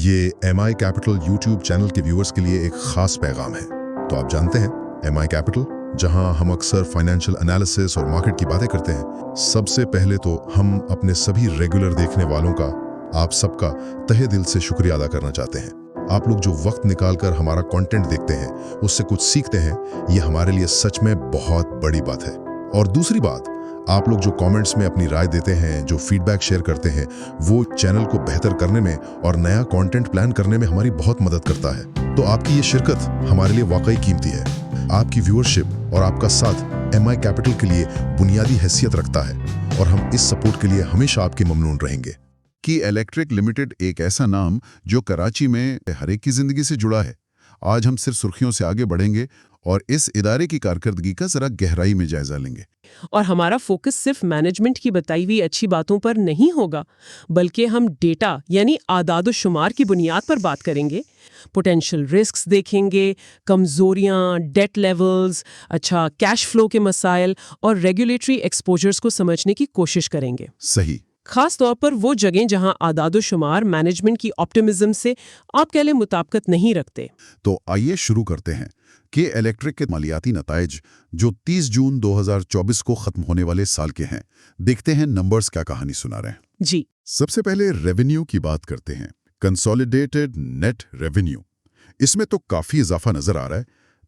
ये MI capital YouTube channel के viewers के लिए एक खास पैगाम है। तो आप जानते हैं MI कैपिटल, जहां हम अक्सर फाइनेंशियल एनालिसिस और मार्केट की बातें करते हैं। सबसे पहले तो हम अपने सभी रेगुलर देखने वालों का, आप सबका तहे दिल से शुक्रिया अदा करना चाहते हैं। आप लोग जो वक्त निकालकर हमारा कंटेंट देखते हैं, उससे कुछ सीखते हैं, ये हमारे लिए सच में बहुत बड़ी बात है। और दूसरी बात, आप लोग जो कमेंट्स में अपनी राय देते हैं, जो फीडबैक शेयर करते हैं, वो चैनल को बेहतर करने में और नया कंटेंट प्लान करने में हमारी बहुत मदद करता है। तो आपकी ये शिरकत हमारे लिए वाकई कीमती है। आपकी व्यूअरशिप और आपका साथ MI कैपिटल के लिए बुनियादी हैसियत रखता है और हम इस सपोर्ट के लिए हमेशा आपके ममनून रहेंगे। कि इलेक्ट्रिक लिमिटेड एक ऐसा नाम जो कराची में हर एक की जिंदगी से जुड़ा है। आज हम सिर्फ सुर्खियों से आगे बढ़ेंगे और इस इदारे की कारकर्दगी का जरा गहराई में जायजा लेंगे। और हमारा फोकस सिर्फ मैनेजमेंट की बताई हुई अच्छी बातों पर नहीं होगा, बल्कि हम डेटा यानी आदाद शुमार की बुनियाद पर बात करेंगे। पोटेंशियल रिस्क्स देखेंगे, कमजोरियां, डेट लेवल्स, कैश फ्लो के मसाइल और रेगुलेटरी एक्सपोजर्स को समझने की कोशिश करेंगे। सही। खास तौर पर वो जगह जहां आदाद शुमार मैनेजमेंट की ऑप्टिमिज्म से आप कह लें मुताबिकत नहीं रखते। तो आइए शुरू करते हैं कि इलेक्ट्रिक के मालियाती नताइज जो 30 जून 2024 को खत्म होने वाले साल के हैं। देखते हैं नंबर्स क्या कहानी सुना रहे हैं। जी, सबसे पहले रेवेन्यू की बात करते हैं। कंसोलिडेटेड नेट रेवेन्यू, इसमें तो काफी इजाफा नजर आ रहा है।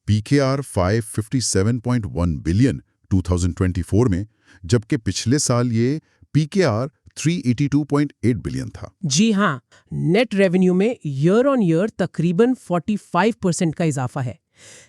PKR 557.1 बिलियन 2024 में, जबकि पिछले साल ये PKR 382.8 बिलियन था। जी हाँ, नेट रेवेन्यू में ईयर ऑन ईयर तकरीबन 45% का इजाफा है।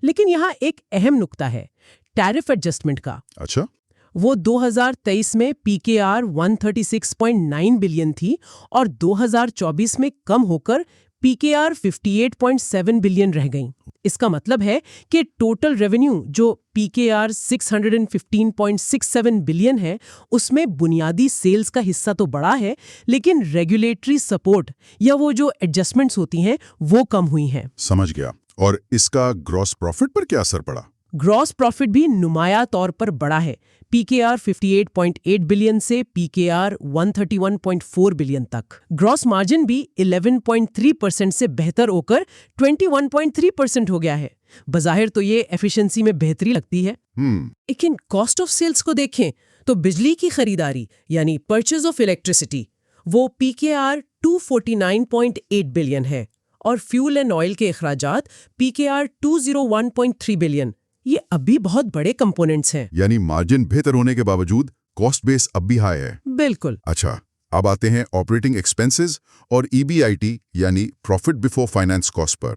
लेकिन यहाँ एक अहम नुक्ता है, टैरिफ एडजस्टमेंट का। अच्छा, वो 2023 में PKR 136.9 बिलियन थी और 2024 में कम होकर PKR 58.7 बिलियन रह गई। इसका मतलब है कि टोटल रेवेन्यू जो PKR 615.67 बिलियन है, उसमें बुनियादी सेल्स का हिस्सा तो बड़ा है, लेकिन रेगुलेटरी सपोर्ट या वो जो एडजस्टमेंट्स होती हैं वो कम हुई हैं। समझ गया। और इसका ग्रॉस प्रॉफिट पर क्या असर पड़ा? ग्रॉस प्रॉफिट भी नुमाया तौर पर बढ़ा है, PKR 58.8 बिलियन से PKR 131.4 बिलियन तक। ग्रॉस मार्जिन भी 11.3% से बेहतर होकर 21.3% हो गया है। बज़ाहिर तो ये एफिशिएंसी में बेहतरी लगती है। लेकिन कॉस्ट ऑफ सेल्स को देखें तो बिजली की खरीदारी यानी परचेज ऑफ इलेक्ट्रिसिटी, वो PKR 249.8 बिलियन है और फ्यूल एंड ऑयल के अखराजात PKR 201.3 बिलियन। ये अभी बहुत बड़े कंपोनेंट्स हैं। यानी मार्जिन बेहतर होने के बावजूद कॉस्ट बेस अब भी हाई है। बिल्कुल। अच्छा, अब आते हैं ऑपरेटिंग एक्सपेंसेस और EBIT यानी profit before finance cost per.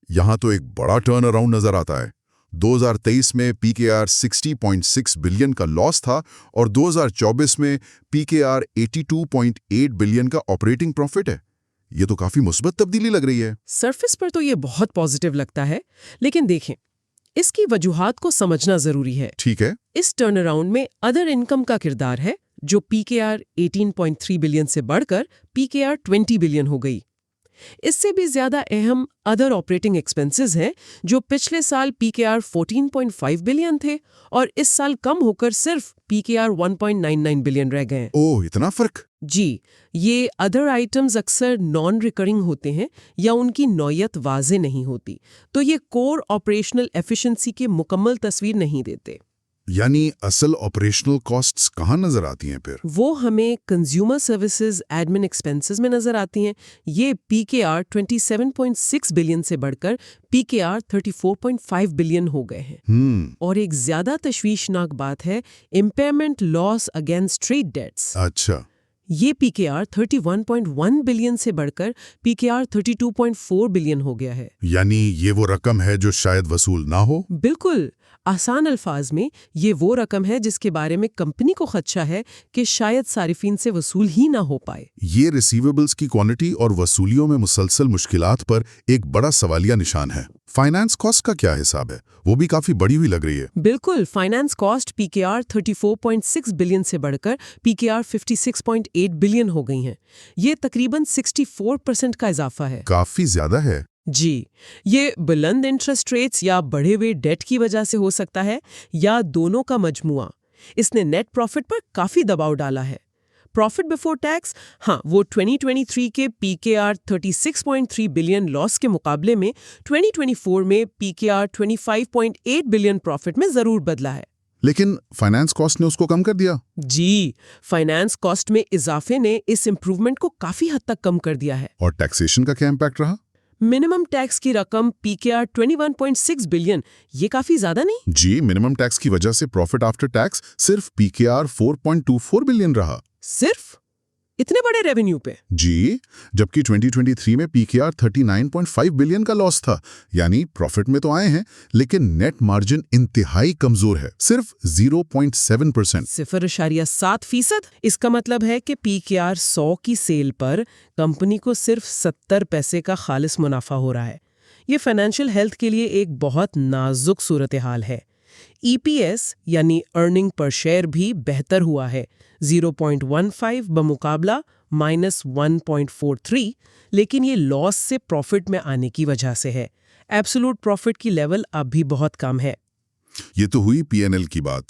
यहां तो एक बड़ा टर्न अराउंड नजर आता है। 2023 में PKR 60.6 बिलियन का लॉस था और 2024 में PKR 82.8 बिलियन का ऑपरेटिंग प्रॉफिट है। ये तो काफी मुस्बत तब्दीली लग रही है। सरफेस पर तो ये बहुत पॉजिटिव लगता है, लेकिन देखें, इसकी वजूहात को समझना जरूरी है। ठीक है। इस टर्न अराउंड में अदर इनकम का किरदार है, जो PKR 18.3 बिलियन से बढ़कर PKR 20 बिलियन हो गई। इससे भी ज्यादा अहम अदर ऑपरेटिंग एक्सपेंसेस हैं, जो पिछले साल PKR 14.5 बिलियन थे और इस साल कम होकर सिर्फ PKR 1.99 बिलियन रह गए। ओह, इतना फर्क? जी, ये अदर आइटम्स अक्सर नॉन रिकरिंग होते हैं या उनकी नौयत वाज़े नहीं होती, तो ये कोर ऑपरेशनल एफिशिएंसी की मुकम्मल तस्वीर नहीं देते। यानी असल ऑपरेशनल कॉस्ट्स कहाँ नजर आती हैं फिर? वो हमें कंज्यूमर सर्विसेज एडमिन एक्सपेंसेस में नजर आती हैं। ये PKR 27.6 बिलियन से बढ़कर PKR 34.5 बिलियन हो गए हैं। और एक ज्यादा तशवीशनाक बात है impairment loss against trade debts. अच्छा, ये PKR 31.1 बिलियन से बढ़कर PKR 32.4 बिलियन हो गया है। यानी ये वो रकम है जो शायद वसूल ना हो? बिल्कुल। आसान अल्फाज में ये वो रकम है जिसके बारे में कंपनी को खदशा है कि शायद सारिफीन से वसूल ही ना हो पाए। ये रिसीवेबल्स की क्वांटिटी और वसूलियों में मुसलसल मुश्किलात पर एक बड़ा सवालिया निशान है। फाइनेंस कॉस्ट का क्या हिसाब है? वो भी काफी बड़ी हुई लग रही है। बिल्कुल। फाइनेंस कॉस्ट PKR 34.6 बिलियन से बढ़कर PKR 56.8 बिलियन हो गई हैं। ये तकरीबन 64% का इजाफा है। काफी ज्यादा है। जी, ये बुलंद इंटरेस्ट रेट्स या बढ़े हुए डेट की वजह से हो सकता है, या दोनों का मजमुआ। इसने नेट प्रॉफिट पर काफी दबाव डाला है। प्रॉफिट बिफोर टैक्स, हाँ, वो 2023 के PKR 36.3 बिलियन लॉस के मुकाबले में 2024 में PKR 25.8 बिलियन प्रॉफिट में जरूर बदला है। लेकिन फाइनेंस कॉस्ट ने उसको कम कर दिया। जी, फाइनेंस कॉस्ट में इजाफे ने इस इंप्रूवमेंट को काफी हद तक कम कर दिया है। और टैक्सेशन का क्या इम्पैक्ट रहा? मिनिमम टैक्स की रकम PKR 21.6 बिलियन, ये काफी ज्यादा नहीं? जी, मिनिमम टैक्स की वजह से प्रॉफिट आफ्टर टैक्स सिर्फ PKR 4.24 बिलियन रहा। सिर्फ इतने बड़े रेवेन्यू पे? जी, जबकि 2023 में PKR 39.5 बिलियन का लॉस था। यानी प्रॉफिट में तो आए हैं, लेकिन नेट मार्जिन इंतहाई कमजोर है, सिर्फ 0.7%। 0.7%। इसका मतलब है कि PKR 100 की सेल पर कंपनी को सिर्फ 70 पैसे का खालिस मुनाफा हो रहा है। ये फाइनेंशियल हेल्थ के लिए एक बहुत नाजुक सूरत हाल है। EPS यानी अर्निंग पर शेयर भी बेहतर हुआ है, 0.15 बमुकाबला -1.43, लेकिन ये लॉस से प्रॉफिट में आने की वजह से है। एब्सोल्यूट प्रॉफिट की लेवल अब भी बहुत कम है। ये तो हुई P&L की बात,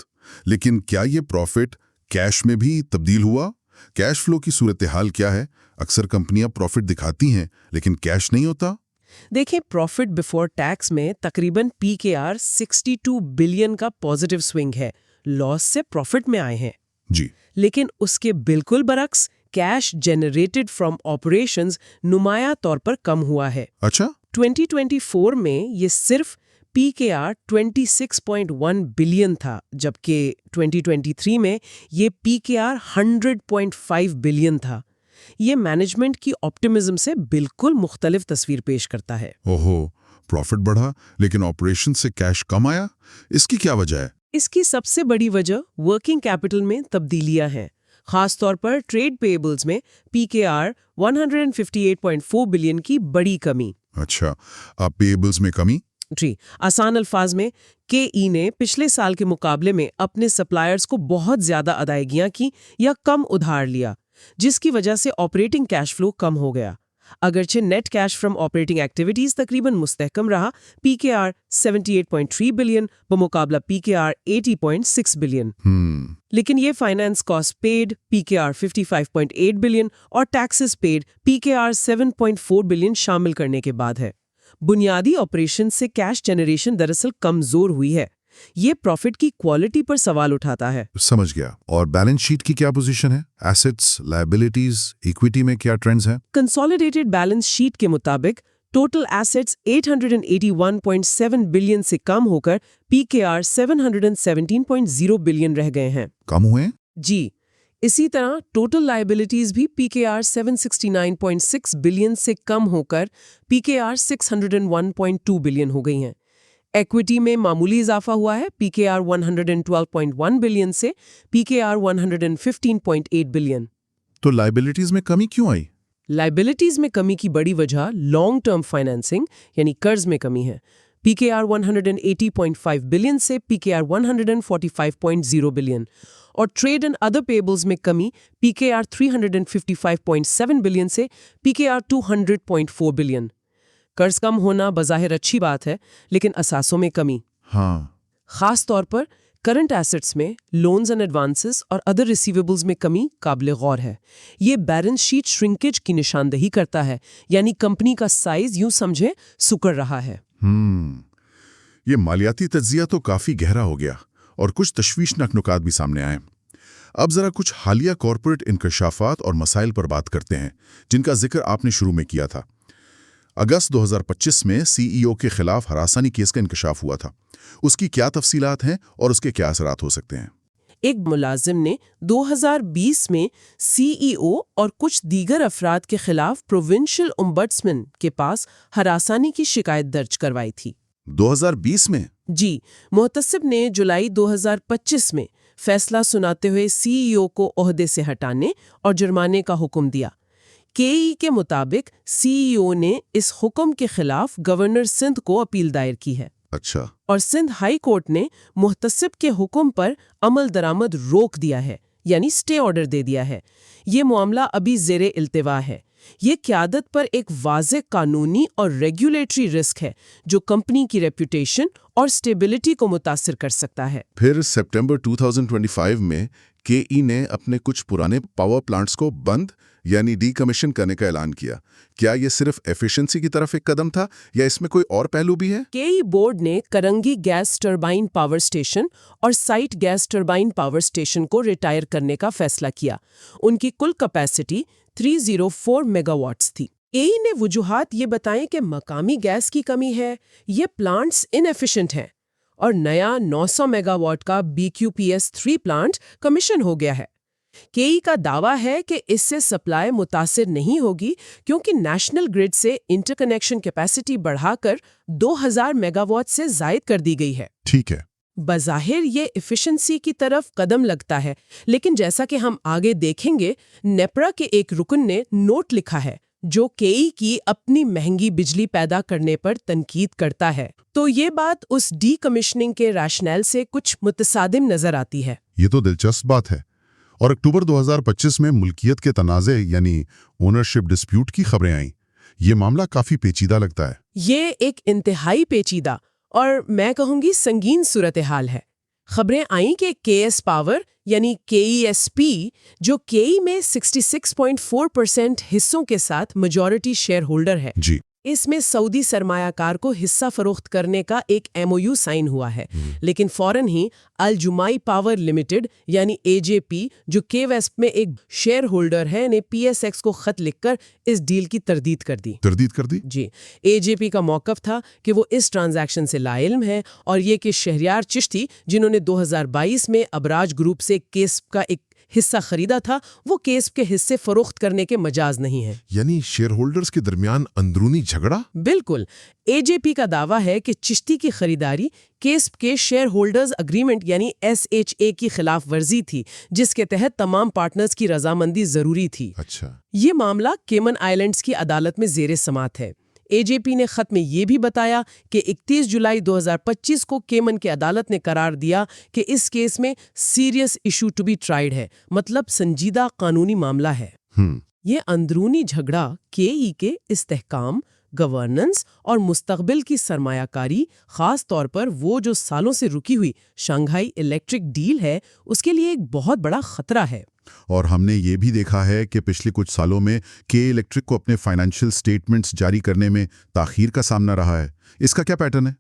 लेकिन क्या ये प्रॉफिट कैश में भी तब्दील हुआ? कैश फ्लो की सूरत हाल क्या है? अक्सर कंपनियां प्रॉफिट दिखाती हैं, लेकिन कैश नहीं होता। देखिए, प्रॉफिट बिफोर टैक्स में तकरीबन PKR 62 बिलियन का पॉजिटिव स्विंग है, लॉस से प्रॉफिट में आए हैं। जी, लेकिन उसके बिल्कुल बरक्स कैश जनरेटेड फ्रॉम ऑपरेशंस नुमाया तौर पर कम हुआ है। अच्छा, 2024 में ये सिर्फ PKR 26.1 बिलियन था, जबकि 2023 में ये PKR 100.5 बिलियन था। ये मैनेजमेंट की ऑप्टिमिज्म से बिल्कुल मुख्तलिफ तस्वीर पेश करता है। ओहो, प्रॉफिट बढ़ा लेकिन ऑपरेशन से कैश कम आया, इसकी क्या वजह है? इसकी सबसे बड़ी वजह वर्किंग कैपिटल में तब्दीलियां हैं, खास तौर पर ट्रेड पेएबल्स में PKR 158.4 बिलियन की बड़ी कमी। अच्छा, अब पेएबल्स में कमी? जी, आसान अल्फाज में KE ने पिछले साल के मुकाबले में अपने सप्लायर्स को बहुत ज्यादा अदायगियां की या कम उधार लिया, जिसकी वजह से ऑपरेटिंग कैश फ्लो कम हो गया। अगरचे net cash from operating activities तकरीबन मुस्तहकम रहा, PKR 78.3 बिलियन बमुकाबला PKR 80.6 बिलियन। लेकिन ये finance cost paid PKR 55.8 billion और टैक्सेस पेड PKR 7.4 बिलियन शामिल करने के बाद है। बुनियादी ऑपरेशन से कैश जनरेशन दरअसल कमजोर हुई है। ये प्रॉफिट की क्वालिटी पर सवाल उठाता है। समझ गया। और बैलेंस शीट की क्या पोजीशन है? एसेट्स, लायबिलिटीज, इक्विटी में क्या ट्रेंड्स हैं? कंसोलिडेटेड बैलेंस शीट के मुताबिक टोटल एसेट्स 881.7 बिलियन से कम होकर PKR 717.0 बिलियन रह गए हैं। कम हुए? जी, इसी तरह टोटल लायबिलिटीज भी PKR 769.6 बिलियन से कम होकर PKR 601.2 बिलियन हो गई हैं। इक्विटी में मामूली इजाफा हुआ है, PKR 112.1 बिलियन से PKR 115.8 बिलियन। तो लायबिलिटीज में कमी क्यों आई? लायबिलिटीज में कमी की बड़ी वजह लॉन्ग टर्म फाइनेंसिंग यानी कर्ज में कमी है, PKR 180.5 बिलियन से PKR 145.0 बिलियन, और ट्रेड एंड अदर पेबल्स में कमी PKR 355.7 बिलियन से PKR 200.4 बिलियन। कर्ज कम होना बज़ाहिर अच्छी बात है, लेकिन असासों में कमी, हाँ, खास तौर पर करंट एसेट्स में लोन्स एंड एडवांसेस और अदर रिसीवेबल्स में कमी काबिल गौर है। ये बैलेंस शीट श्रिंकेज की निशानदेही करता है, यानी कंपनी का साइज यूं समझे सुकड़ रहा है। ये मालियाती तज्जिया तो काफी गहरा हो गया और कुछ तशवीशनाक नुकात भी सामने आए। अब जरा कुछ हालिया कॉर्पोरेट इंकशाफात और मसाइल पर बात करते हैं, जिनका जिक्र आपने शुरू में किया था। अगस्त 2025 में CEO के खिलाफ हरासानी केस का इंकशाफ हुआ था। उसकी क्या तफसीलात हैं और उसके क्या असरात हो सकते हैं? एक मुलाजिम ने 2020 में CEO और कुछ दीगर अफराद के खिलाफ प्रोविंशियल ओम्बड्समैन के पास हरासानी की शिकायत दर्ज करवाई थी। 2020 में? जी, मुहतसिब ने जुलाई 2025 में फैसला सुनाते हुए CEO को ओहदे से हटाने और जुर्माने का हुक्म दिया। KE के मुताबिक CEO ने इस हुक्म के खिलाफ गवर्नर सिंध को अपील दायर की है। अच्छा। और सिंध हाई कोर्ट ने मुहतसिब के हुक्म पर अमल दरामद रोक दिया है, यानी स्टे ऑर्डर दे दिया है। ये मामला अभी ज़ेरे इल्तिवा है। ये क़यादत पर एक वाज़ेह कानूनी और रेगुलेटरी रिस्क है जो कंपनी की रेपुटेशन और स्टेबिलिटी को मुतासिर कर सकता है। फिर सितंबर 2025 में کے ای نے اپنے کچھ پرانے پاور پلانٹس کو بند یعنی ڈی کمیشن کرنے کا اعلان کیا۔ کیا یہ صرف ایفیشنسی کی طرف ایک قدم تھا یا اس میں کوئی اور پہلو بھی ہے؟ کے ای بورڈ نے Korangi gas turbine power station اور site gas turbine power station کو ریٹائر کرنے کا فیصلہ کیا۔ ان کی کل کیپیسٹی 304 میگا واٹس تھی۔ کے ای نے وجوہات یہ بتائیں کہ مقامی گیس کی کمی ہے، یہ پلانٹس ان ایفیشنٹ ہیں، اور نیا 900 میگا واٹ کا BQPS-3 پلانٹ کمیشن ہو گیا ہے۔ کے ای کا دعویٰ ہے کہ اس سے سپلائی متاثر نہیں ہوگی کیونکہ نیشنل گرڈ سے انٹر کنیکشن کیپیسٹی بڑھا کر 2000 میگا واٹ سے زائد کر دی گئی ہے۔ ٹھیک ہے۔ بظاہر یہ ایفیشنسی کی طرف قدم لگتا ہے، لیکن جیسا کہ ہم آگے دیکھیں گے، نیپرا کے ایک رکن نے نوٹ لکھا ہے جو کے ای کی اپنی مہنگی بجلی پیدا کرنے پر تنقید کرتا ہے۔ تو یہ بات اس ڈی کمیشننگ کے ریشنل سے کچھ متصادم نظر آتی ہے۔ یہ تو دلچسپ بات ہے۔ اور اکتوبر 2025 میں ملکیت کے تنازع یعنی اونرشپ ڈسپیوٹ کی خبریں آئیں۔ یہ معاملہ کافی پیچیدہ لگتا ہے۔ یہ ایک انتہائی پیچیدہ اور میں کہوں گی سنگین صورتحال ہے۔ خبریں آئیں کہ کے ایس پاور یعنی KESP جو کے ای میں 66.4% حصوں کے ساتھ میجورٹی شیئر ہولڈر ہے، جی، اس میں سعودی سرمایہ کار کو حصہ فروخت کرنے کا ایک MOU سائن ہوا ہے، لیکن فوراً ہی الجمائی پاور لمیٹڈ یعنی AJP جو کے ویسپ میں ایک شیئر ہولڈر ہے نے PSX کو خط لکھ کر اس ڈیل کی تردید کر دی۔ جی، AJP کا موقف تھا کہ وہ اس ٹرانزیکشن سے لا علم ہے اور یہ کہ شہریار چشتی جنہوں نے 2022 میں ابراج گروپ سے کیسپ کا ایک حصہ خریدا تھا، وہ کیسپ کے حصے فروخت کرنے کے مجاز نہیں ہیں۔ یعنی شیئر ہولڈرز کے درمیان اندرونی جھگڑا؟ بالکل۔ AJP کا دعویٰ ہے کہ چشتی کی خریداری کیسپ کے شیئر ہولڈرز اگریمنٹ یعنی SHA کی خلاف ورزی تھی، جس کے تحت تمام پارٹنرز کی رضامندی ضروری تھی۔ اچھا۔ یہ معاملہ کیمن آئیلینڈز کی عدالت میں زیر سماعت ہے۔ AJP نے خط میں یہ بھی بتایا کہ 31 جولائی 2025 کو کیمن کی عدالت نے قرار دیا کہ اس کیس میں serious issue to be tried ہے، مطلب سنجیدہ قانونی معاملہ ہے۔ یہ اندرونی جھگڑا کے ای کے استحکام، گورننس اور مستقبل کی سرمایہ کاری، خاص طور پر وہ جو سالوں سے رکی ہوئی شنگھائی الیکٹرک ڈیل ہے، اس کے لیے ایک بہت بڑا خطرہ ہے۔ اور ہم نے یہ بھی دیکھا ہے کہ پچھلے کچھ سالوں میں کے الیکٹرک کو اپنے فائنینشیل سٹیٹمنٹس جاری کرنے میں تاخیر کا سامنا رہا ہے۔ اس کا کیا پیٹرن ہے؟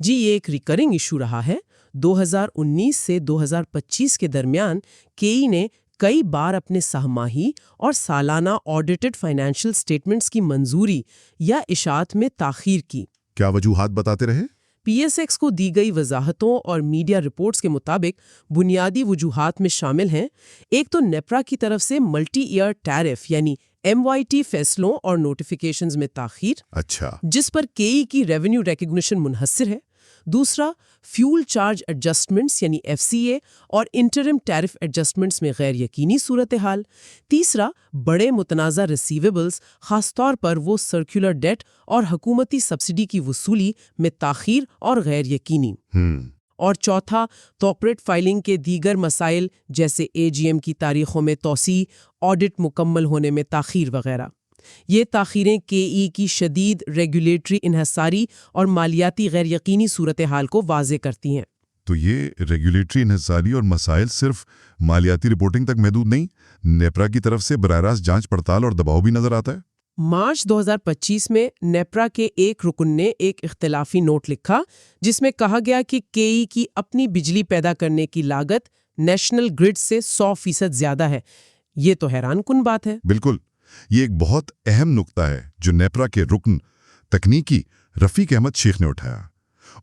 جی، یہ ایک ریکرنگ ایشو رہا ہے۔ 2019 سے 2025 کے درمیان کے ای نے کئی بار اپنے سہ ماہی اور سالانہ آڈیٹڈ فائنینشیل سٹیٹمنٹس کی منظوری یا اشاعت میں تاخیر کی۔ کیا وجوہات بتاتے رہے؟ PSX کو دی گئی وضاحتوں اور میڈیا رپورٹس کے مطابق بنیادی وجوہات میں شامل ہیں: ایک تو نیپرا کی طرف سے ملٹی ایئر ٹیرف یعنی MYT فیصلوں اور نوٹیفیکیشنز میں تاخیر، اچھا، جس پر کے ای کی ریونیو ریکگنیشن منحصر ہے۔ دوسرا، فیول چارج ایڈجسٹمنٹس یعنی FCA اور انٹرم ٹیرف ایڈجسٹمنٹس میں غیر یقینی صورتحال۔ تیسرا، بڑے متنازع ریسیویبلز، خاص طور پر وہ سرکولر ڈیٹ اور حکومتی سبسڈی کی وصولی میں تاخیر اور غیر یقینی۔ اور چوتھا، کارپوریٹ فائلنگ کے دیگر مسائل جیسے AGM کی تاریخوں میں توسیع، آڈٹ مکمل ہونے میں تاخیر وغیرہ۔ یہ تاخیریں کے ای کی شدید ریگولیٹری انحصاری اور مالیاتی غیر یقینی صورتحال کو واضح کرتی ہیں۔ تو یہ ریگولیٹری انحصاری اور مسائل صرف مالیاتی رپورٹنگ تک محدود نہیں، نیپرا کی طرف سے براہ راست جانچ پڑتال اور دباؤ بھی نظر آتا ہے۔ مارچ 2025 میں نیپرا کے ایک رکن نے ایک اختلافی نوٹ لکھا جس میں کہا گیا کہ کے ای کی اپنی بجلی پیدا کرنے کی لاگت نیشنل گرڈ سے 100% زیادہ ہے۔ یہ تو حیران کن بات ہے۔ بالکل، یہ ایک بہت اہم نقطہ ہے جو نیپرا کے رکن تکنیکی رفیق احمد شیخ نے اٹھایا۔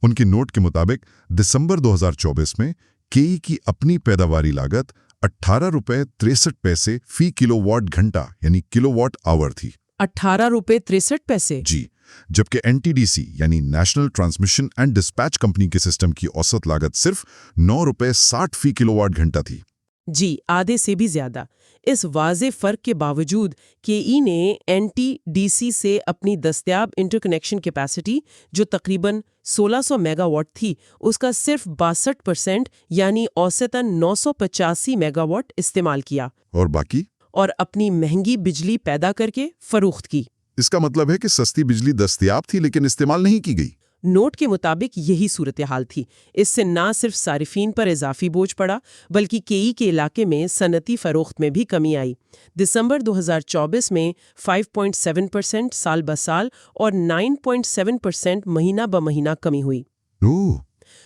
ان کے نوٹ کے مطابق دسمبر 2024 میں کے ای کی اپنی پیداواری لاگت 18 روپے 63 پیسے فی کلو واٹ گھنٹہ یعنی کلو واٹ آور تھی۔ 18 روپے 63 پیسے؟ جی، جبکہ NTDC یعنی national transmission and dispatch company کے سسٹم کی اوسط لاگت صرف 9 روپے 60 فی کلو واٹ گھنٹہ تھی۔ جی، آدھے سے بھی زیادہ۔ اس واضح فرق کے باوجود کے ای نے NTDC سے اپنی دستیاب انٹر کنیکشن کیپیسٹی جو تقریباً 1600 میگا واٹ تھی، اس کا صرف 62% یعنی اوسطاً 985 میگا واٹ استعمال کیا اور باقی اور اپنی مہنگی بجلی پیدا کر کے فروخت کی۔ اس کا مطلب ہے کہ سستی بجلی دستیاب تھی لیکن استعمال نہیں کی گئی۔ نوٹ کے مطابق یہی صورتحال تھی۔ اس سے نہ صرف صارفین پر اضافی بوجھ پڑا بلکہ کئی کے علاقے میں صنعتی فروخت میں بھی کمی آئی۔ دسمبر 2024 میں 5.7% سال بسال اور 9.7% مہینہ بمہینہ کمی ہوئی۔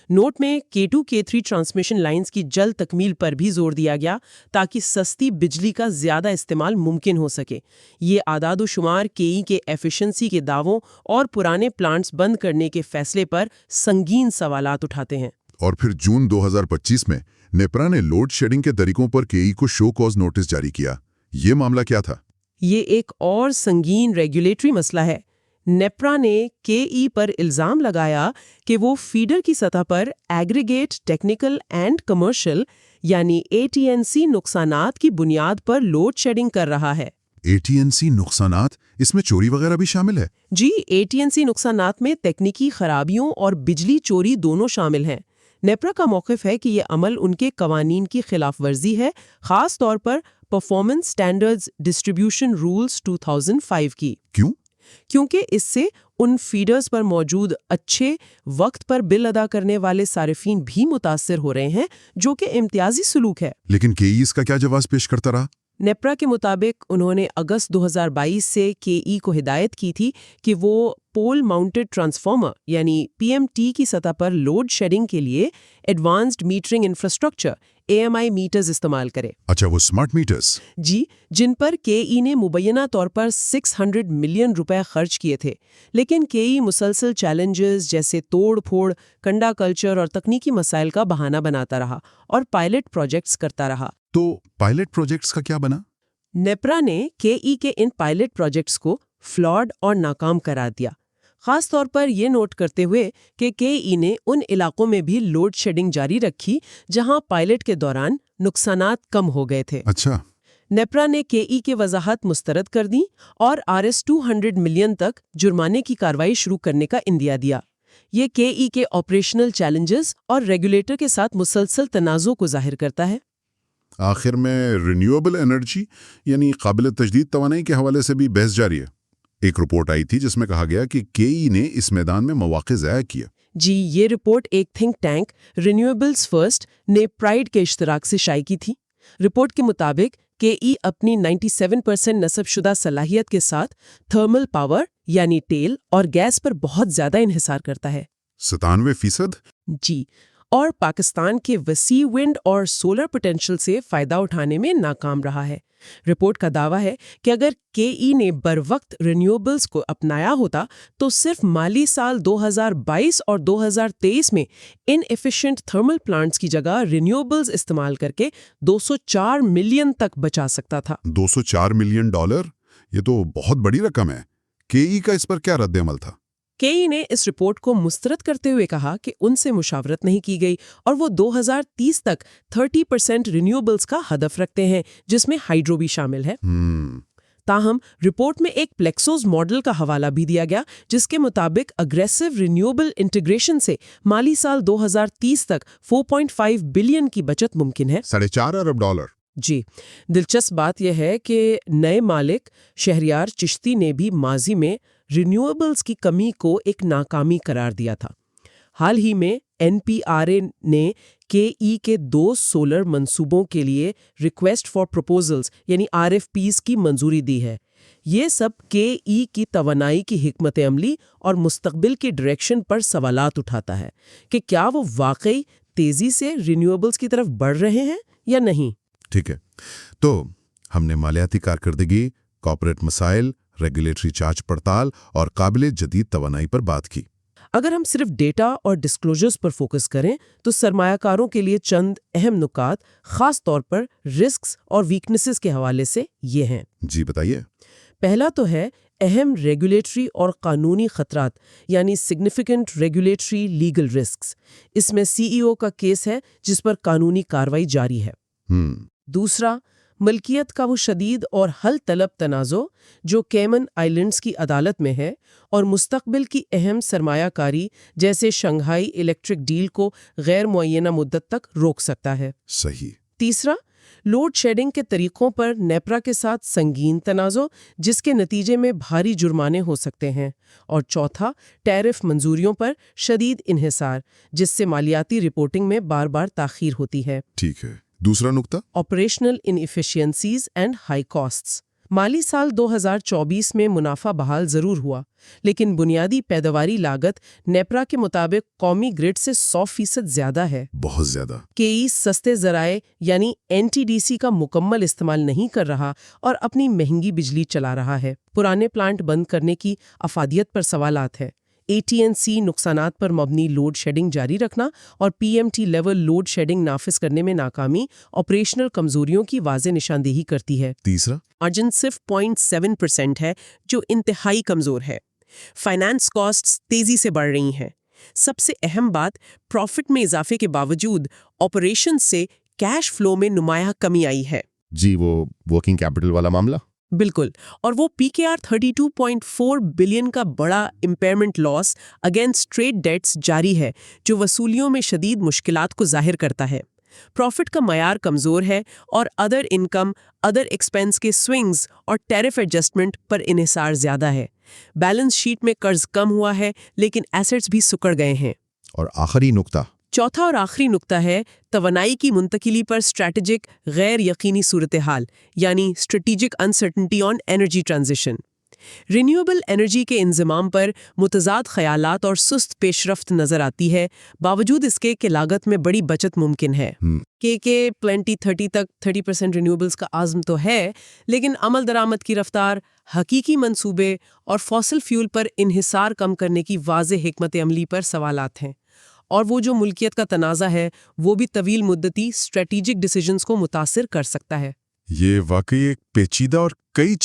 نوٹ میں K2 K3 ٹرانسمیشن لائنز کی جلد تکمیل پر بھی زور دیا گیا تاکہ سستی بجلی کا زیادہ استعمال ممکن ہو سکے۔ یہ اعداد و شمار KE کے ایفیشنسی کے دعووں اور پرانے پلانٹس بند کرنے کے فیصلے پر سنگین سوالات اٹھاتے ہیں۔ اور پھر جون 2025 میں نیپرا نے لوڈ شیڈنگ کے طریقوں پر KE کو شو کوز نوٹس جاری کیا۔ یہ معاملہ کیا تھا؟ یہ ایک اور سنگین ریگولیٹری مسئلہ ہے۔ نیپرا نے KE پر الزام لگایا کہ وہ فیڈر کی سطح پر ایگریگیٹ ٹیکنیکل اینڈ کمرشل یعنی AT&C نقصانات کی بنیاد پر لوڈ شیڈنگ کر رہا ہے۔ AT&C نقصانات، اس میں چوری وغیرہ بھی شامل ہے؟ جی، AT&C نقصانات میں تکنیکی خرابیوں اور بجلی چوری دونوں شامل ہیں۔ نیپرا کا موقف ہے کہ یہ عمل ان کے قوانین کی خلاف ورزی ہے، خاص طور پر پرفارمنس سٹینڈرڈز ڈسٹریبیوشن رولز 2005 کی۔ کیوں؟ کیونکہ اس سے ان فیڈرز پر موجود اچھے وقت پر بل ادا کرنے والے صارفین بھی متاثر ہو رہے ہیں، جو کہ امتیازی سلوک ہے۔ لیکن KE اس کا کیا جواز پیش کرتا رہا؟ نیپرا کے مطابق انہوں نے اگست 2022 سے KE کو ہدایت کی تھی کہ وہ پول ماؤنٹڈ ٹرانسفارمر یعنی PMT کی سطح پر لوڈ شیڈنگ کے لیے advanced metering infrastructure AMI meters استعمال کرے۔ اچھا، وہ سمارٹ میٹرز؟ جی، جن پر KE نے مبینہ طور پر 600 ملین روپے خرچ کیے تھے، لیکن KE مسلسل چیلنجز جیسے توڑ پھوڑ، کنڈا کلچر اور تکنیکی مسائل کا بہانہ بناتا رہا اور پائلٹ پروجیکٹس کرتا رہا۔ تو پائلٹ پروجیکٹس کا کیا بنا؟ نیپرا نے KE کے ان پائلٹ پروجیکٹس کو فلاڈ اور ناکام قرار دیا، خاص طور پر یہ نوٹ کرتے ہوئے کہ KE نے ان علاقوں میں بھی لوڈ شیڈنگ جاری رکھی جہاں پائلٹ کے دوران نقصانات کم ہو گئے تھے۔ اچھا۔ نیپرا نے KE کی وضاحت مسترد کر دی اور Rs 200 ملین تک جرمانے کی کارروائی شروع کرنے کا عندیہ دیا۔ یہ KE کے آپریشنل چیلنجز اور ریگولیٹر کے ساتھ مسلسل تنازع کو ظاہر کرتا ہے۔ آخر میں رینیویبل انرجی یعنی قابل تجدید توانائی کے حوالے سے بھی بحث جاری ہے۔ ایک رپورٹ آئی تھی جس میں کہا گیا کہ KE نے اس میدان میں مواقع ضائع کیا۔ جی، یہ رپورٹ ایک تھنک ٹینک رینیویبلز فرسٹ نے پرائیڈ کے اشتراک سے شائع کی تھی۔ رپورٹ کے مطابق KE اپنی 97% نصب شدہ صلاحیت کے ساتھ تھرمل پاور یعنی تیل اور گیس پر بہت زیادہ انحصار کرتا ہے۔ 97%؟ جی، اور پاکستان کے وسیع ونڈ اور سولر پوٹینشل سے فائدہ اٹھانے میں ناکام رہا ہے۔ رپورٹ کا دعویٰ ہے کہ اگر KE نے بروقت رینیویبلز کو اپنایا ہوتا تو صرف مالی سال 2022 اور 2023 میں ان ایفیشینٹ تھرمل پلانٹس کی جگہ رینیویبلز استعمال کر کے 204 ملین تک بچا سکتا تھا۔ $204 ملین؟ یہ تو بہت بڑی رقم ہے۔ KE کا اس پر کیا رد عمل تھا؟ KE نے اس رپورٹ کو مسترد کرتے ہوئے کہا کہ ان سے مشاورت نہیں کی گئی اور وہ 2030 تک 30% رینیویبلز کا ہدف رکھتے ہیں، جس میں ہائیڈرو بھی شامل ہے۔ تاہم رپورٹ میں ایک پلیکسوز ماڈل کا حوالہ بھی دیا گیا جس کے مطابق اگریسو رینیویبل انٹیگریشن سے مالی سال 2030 تک 4.5 بلین کی بچت ممکن ہے۔ $4.5 ارب۔ جی، دلچسپ بات یہ ہے کہ نئے مالک شہریار چشتی نے بھی ماضی میں رینیویبلز کی کمی کو ایک ناکامی قرار دیا تھا۔ حال ہی میں NPRA نے KE کے 2 سولر منصوبوں کے لیے ریکویسٹ فار پروپوزلز یعنی RFPs کی منظوری دی ہے۔ یہ سب KE کی توانائی کی حکمت عملی اور مستقبل کی ڈائریکشن پر سوالات اٹھاتا ہے کہ کیا وہ واقعی تیزی سے رینیویبلز کی طرف بڑھ رہے ہیں یا نہیں۔ ٹھیک ہے، تو ہم نے مالیاتی کارکردگی، کارپوریٹ مسائل، ریگولیٹری جانچ پڑتال اور قابل جدید توانائی پر بات کی۔ اگر ہم صرف ڈیٹا اور ڈسکلوجرز پر فوکس کریں تو سرمایہ کاروں کے لیے چند اہم نکات، خاص طور پر رسکس اور ویکنسز کے حوالے سے یہ ہیں۔ جی بتائیے۔ پہلا تو ہے اہم ریگولیٹری اور قانونی خطرات یعنی سگنیفیکنٹ ریگولیٹری لیگل رسکس۔ اس میں CEO کا کیس ہے جس پر قانونی کارروائی جاری ہے۔ دوسرا، ملکیت کا وہ شدید اور حل طلب تنازع جو کیمن آئلینڈز کی عدالت میں ہے اور مستقبل کی اہم سرمایہ کاری جیسے شنگھائی الیکٹرک ڈیل کو غیر معینہ مدت تک روک سکتا ہے۔ صحیح۔ تیسرا، लोड शेडिंग के तरीकों पर नेपरा के साथ संगीन तनाज़ो, जिसके नतीजे में भारी जुर्माने हो सकते हैं। और चौथा, टैरिफ मंजूरियों पर शदीद इन्हिसार, जिससे मालियाती रिपोर्टिंग में बार बार ताख़ीर होती है। ठीक है, दूसरा नुक्ता? Operational inefficiencies and high costs. माली साल 2024 में मुनाफा बहाल जरूर हुआ, लेकिन बुनियादी पैदावारी लागत नेपरा के मुताबिक कौमी ग्रिड से 100% ज्यादा है। बहुत ज्यादा। केई सस्ते जराए यानी एनटीडीसी का मुकम्मल इस्तेमाल नहीं कर रहा और अपनी महंगी बिजली चला रहा है। पुराने प्लांट बंद करने की अफादियत पर सवालात है। AT&C नुकसानात पर मबनी लोड शेडिंग जारी रखना और PMT लेवल लोड शेडिंग नाफिज करने में नाकामी ऑपरेशनल कमजोरियों की वाज़े निशानदेही करती है। तीसरा? मार्जिन सिर्फ 0.7% है, जो इंतहाई कमजोर है। फाइनेंस कॉस्ट्स तेजी से बढ़ रही हैं। सबसे अहम बात, प्रॉफिट में इजाफे के बावजूद ऑपरेशन से कैश फ्लो में नुमाया कमी आई है। जी, वो वर्किंग कैपिटल वाला मामला? बिल्कुल, और वो PKR 32.4 बिलियन का बड़ा impairment loss against trade debts जारी है, जो वसूलियों में शदीद मुश्किलात को जाहिर करता है। प्रॉफिट का मयार कमज़ोर है और अदर इनकम, अदर एक्सपेंस के स्विंग्स और टैरिफ एडजस्टमेंट पर इन्हिसार ज़्यादा है। बैलेंस शीट में कर्ज कम हुआ है, लेकिन एसेट्स भी सुकड़ गए हैं। और आखिरी नुक्ता? चौथा और आखिरी नुक्ता है तवानाई की मुंतकिली पर स्ट्रैटेजिक गैर यकीनी सूरत हाल, यानी strategic uncertainty on energy transition. Renewable energy के इंजमाम पर मुतजाद ख्यालात और सुस्त पेशरफ्त नजर आती है, बावजूद इसके कि लागत में बड़ी बचत मुमकिन है। के 2030 तक 30% रिन्यूएबल्स का आज़म तो है, लेकिन अमल दरामद की रफ्तार, हकीकी मंसूबे और फॉसिल फ्यूल पर इन्हिसार कम करने की वाज़े हिकमत अमली पर सवालात हैं। और वो जो मुल्कियत का तनाज़ा है, वो भी तवील मुद्दती स्ट्रेटेजिक डिसीजंस को मुतासिर कर सकता है। ये वाकई एक पेचीदा और कई